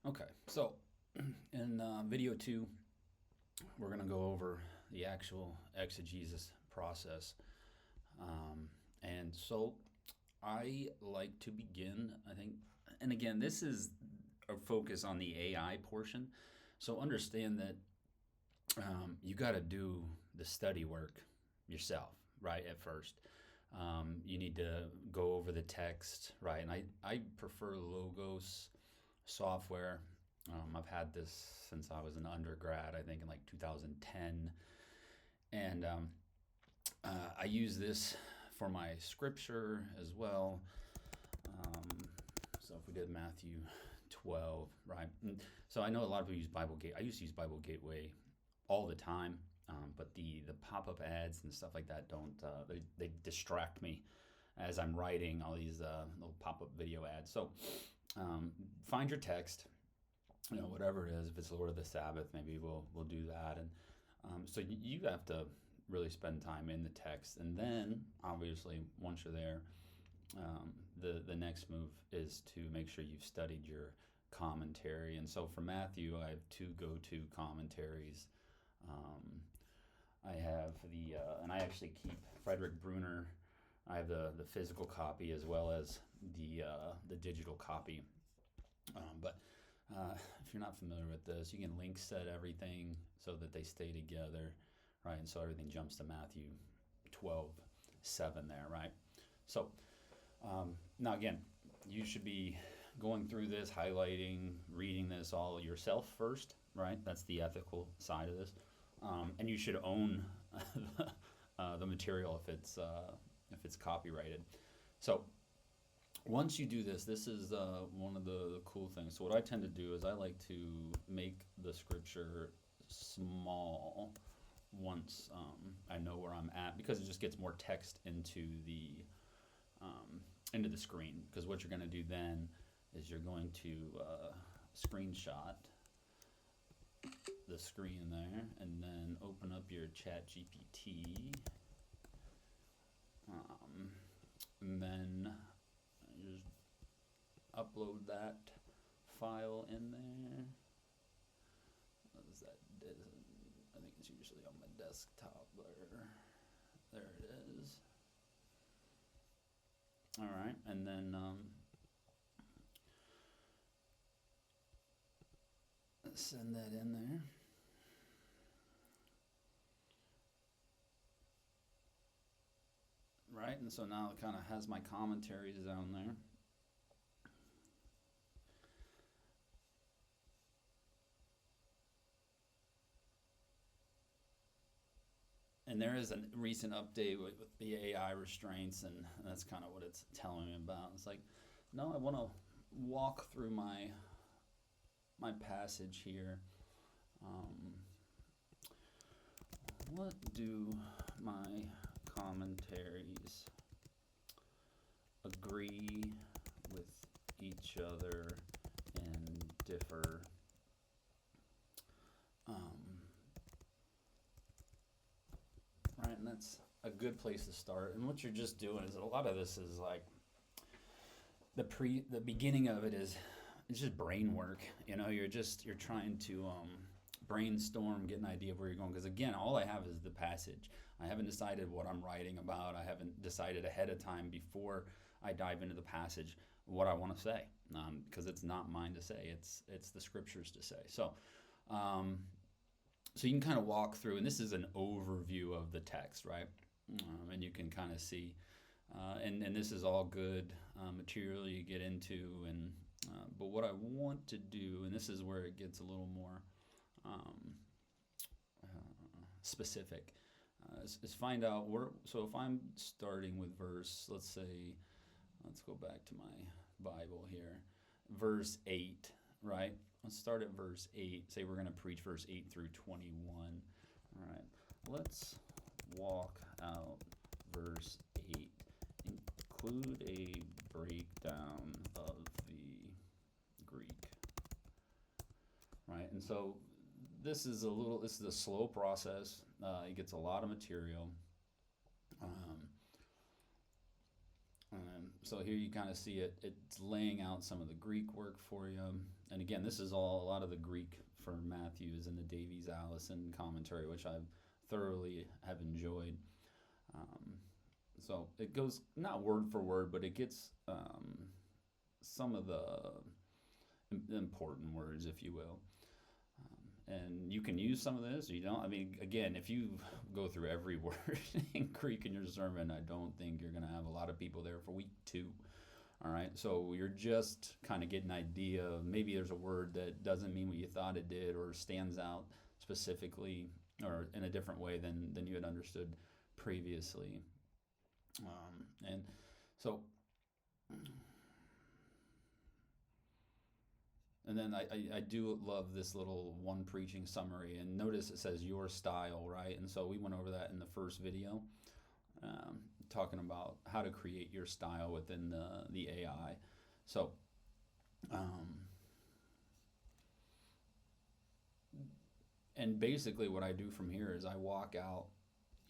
Okay, so in video two, we're going to go over the actual exegesis process. And so I like to begin, I think, and again, this is a focus on the AI portion. So understand that you got to do the study work yourself, right, at first. You need to go over the text, right? And I prefer Logos software. I've had this since I was an undergrad, I think in like 2010. And I use this for my scripture as well. So if we did Matthew 12, right? So I know a lot of people use Bible Gate. I used to use Bible Gateway all the time, but the pop-up ads and stuff like that don't, they distract me as I'm writing all these little pop-up video ads. So find your text, whatever it is. If it's Lord of the Sabbath, maybe we'll do that. And so you have to really spend time in the text, and then obviously once you're there, the next move is to make sure you've studied your commentary. And so for Matthew, I have two go-to commentaries. I have and I actually keep Frederick Bruner. I have the physical copy as well as the digital copy. But if you're not familiar with this, you can link set everything so that they stay together, right? And so everything jumps to Matthew 12:7 there, right? So now again, you should be going through this, highlighting, reading this all yourself first, right? That's the ethical side of this. And you should own the material if it's copyrighted. So once you do this, this is one of the cool things. So what I tend to do is I like to make the scripture small once I know where I'm at, because it just gets more text into the screen. Because what you're going to do then is you're going to screenshot the screen there, and then open up your Chat GPT, and then just upload that file in there. What is that? I think it's usually on my desktop there. There it is. All right, and then send that in there. Right, and so now it kind of has my commentaries down there. And there is a recent update with the AI restraints, and that's kind of what it's telling me about. It's like, no, I want to walk through my passage here. What do my commentaries agree with each other and differ? Right, and that's a good place to start. And what you're just doing is, a lot of this is like the beginning of it is, it's just brain work. You're trying to brainstorm, get an idea of where you're going. Because again, all I have is the passage. I haven't decided what I'm writing about. I haven't decided ahead of time before I dive into the passage what I want to say, because it's not mine to say. It's the scriptures to say. So you can kind of walk through, and this is an overview of the text, right? And you can kind of see, and this is all good material you get into, and but what I want to do, and this is where it gets a little more specific, is find out where. So if I'm starting with verse, let's go back to my Bible here, verse 8, right? Let's start at verse 8. Say we're going to preach verse 8 through 21. All right. Let's walk out verse 8. Include a breakdown of the Greek. Right? And so this is a slow process. It gets a lot of material. So here you kind of see it. It's laying out some of the Greek work for you. And again, this is all, a lot of the Greek for Matthew is in the Davies Allison commentary, which I thoroughly have enjoyed. So it goes not word for word, but it gets some of the important words, if you will. And you can use some of this. You don't. I mean, again, if you go through every word in Greek in your sermon, I don't think you're going to have a lot of people there for week 2. All right. So you're just kind of getting an idea of maybe there's a word that doesn't mean what you thought it did, or stands out specifically or in a different way than you had understood previously. And so. And then I do love this little one preaching summary. And notice it says your style, right? And so we went over that in the first video, talking about how to create your style within the AI. So, and basically what I do from here is I walk out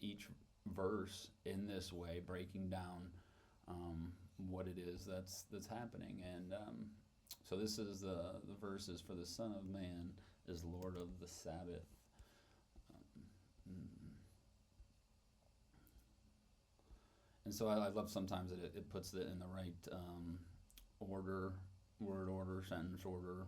each verse in this way, breaking down what it is that's happening. And so this is the verses for the Son of Man is Lord of the Sabbath. And so I love sometimes that it puts it in the right order, word order, sentence order.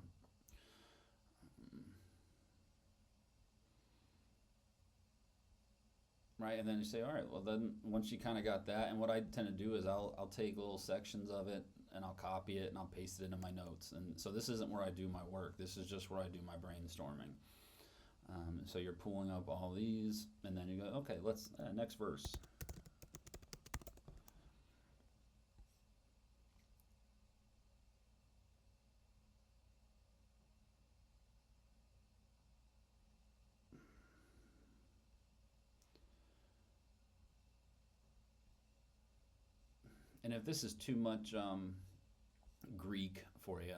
Right, and then you say, all right, well then once you kind of got that, and what I tend to do is I'll take little sections of it and I'll copy it and I'll paste it into my notes. And so this isn't where I do my work. This is just where I do my brainstorming. So you're pulling up all these, and then you go, okay, let's next verse. And if this is too much Greek for you,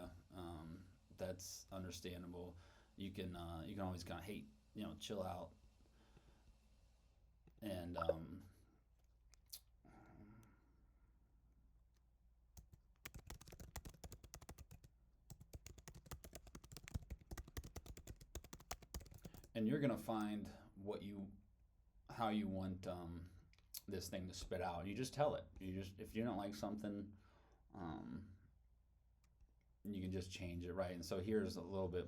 that's understandable. You can always kind of chill out and you're gonna find how you want this thing to spit out. You just tell it. If you don't like something, you can just change it, right? And so here's a little bit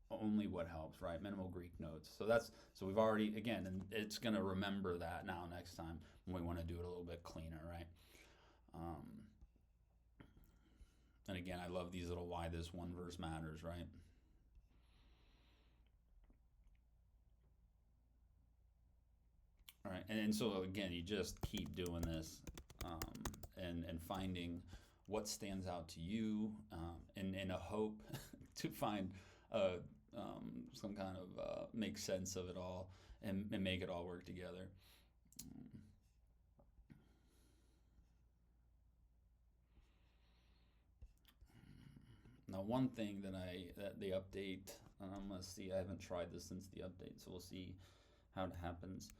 only what helps, right? Minimal Greek notes. So we've already, again, and it's going to remember that now next time when we want to do it a little bit cleaner, right? And again, I love these little why this one verse matters, right? All right, and so again, you just keep doing this and finding what stands out to you, and in a hope to find some kind of make sense of it all and make it all work together. Now, one thing that the update, let's see, I haven't tried this since the update, so we'll see how it happens.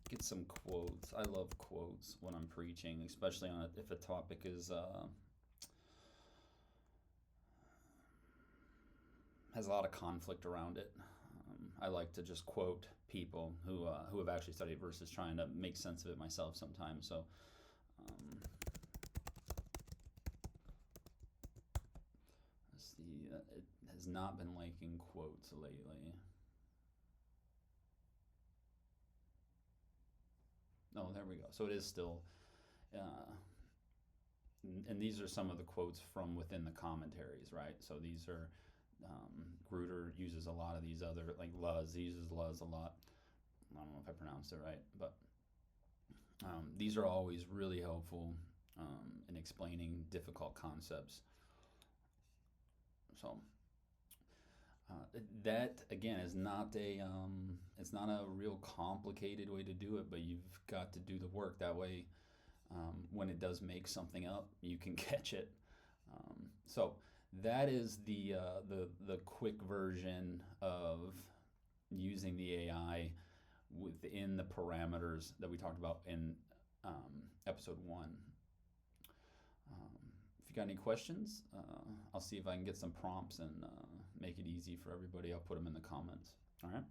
Get some quotes. I love quotes when I'm preaching, especially if a topic is has a lot of conflict around it. I like to just quote people who have actually studied versus trying to make sense of it myself sometimes. So. Let's see. It has not been liking quotes lately. Oh, there we go. So it is still, and these are some of the quotes from within the commentaries, right? So these are, Gruder uses a lot of these other, like Luz, he uses Luz a lot. I don't know if I pronounced it right, but these are always really helpful in explaining difficult concepts. So that again is not it's not a real complicated way to do it, but you've got to do the work. That way, when it does make something up, you can catch it. So that is the quick version of using the AI within the parameters that we talked about in episode 1. If you got any questions, I'll see if I can get some prompts and make it easy for everybody. I'll put them in the comments. All right.